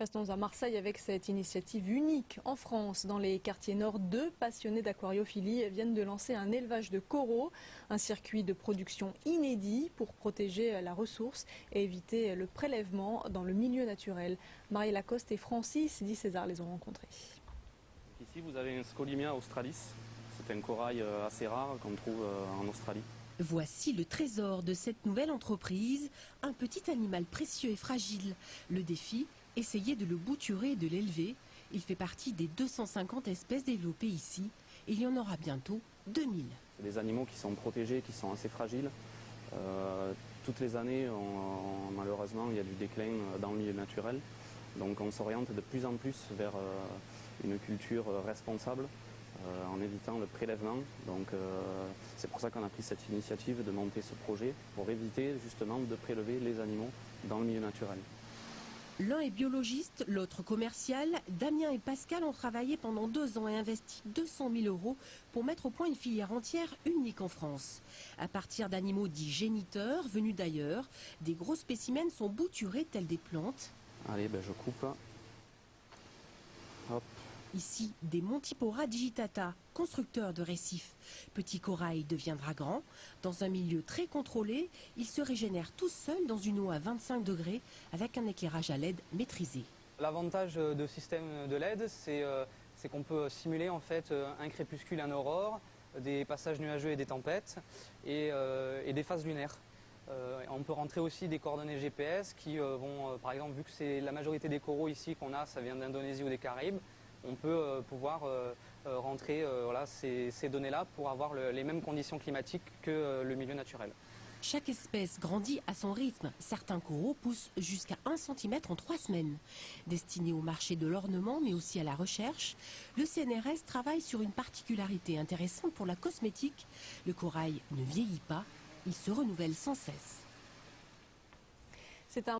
Restons à Marseille avec cette initiative unique en France. Dans les quartiers nord, 2 passionnés d'aquariophilie viennent de lancer un élevage de coraux, un circuit de production inédit pour protéger la ressource et éviter le prélèvement dans le milieu naturel. Marie Lacoste et Francis Di César les ont rencontrés. Ici, vous avez un Scolimia australis. C'est un corail assez rare qu'on trouve en Australie. Voici le trésor de cette nouvelle entreprise, un petit animal précieux et fragile. Le défi, essayer de le bouturer et de l'élever. Il fait partie des 250 espèces développées ici. Et il y en aura bientôt 2000. C'est des animaux qui sont protégés, qui sont assez fragiles. Toutes les années, malheureusement, il y a du déclin dans le milieu naturel. Donc on s'oriente de plus en plus vers une culture responsable en évitant le prélèvement. Donc c'est pour ça qu'on a pris cette initiative de monter ce projet pour éviter justement de prélever les animaux dans le milieu naturel. L'un est biologiste, l'autre commercial. Damien et Pascal ont travaillé pendant 2 ans et investi 200 000 € pour mettre au point une filière entière unique en France. À partir d'animaux dits géniteurs, venus d'ailleurs, des gros spécimens sont bouturés tels des plantes. Allez, je coupe. Hop. Ici, des Montipora digitata, constructeurs de récifs. Petit corail deviendra grand. Dans un milieu très contrôlé, il se régénère tout seul dans une eau à 25 degrés avec un éclairage à LED maîtrisé. L'avantage de système de LED, c'est qu'on peut simuler en fait un crépuscule, un aurore, des passages nuageux et des tempêtes et des phases lunaires. On peut rentrer aussi des coordonnées GPS qui vont, par exemple, vu que c'est la majorité des coraux ici qu'on a, ça vient d'Indonésie ou des Caraïbes, on peut pouvoir rentrer ces données-là pour avoir les mêmes conditions climatiques que le milieu naturel. Chaque espèce grandit à son rythme. Certains coraux poussent jusqu'à 1 cm en 3 semaines. Destiné au marché de l'ornement, mais aussi à la recherche, le CNRS travaille sur une particularité intéressante pour la cosmétique. Le corail ne vieillit pas, il se renouvelle sans cesse.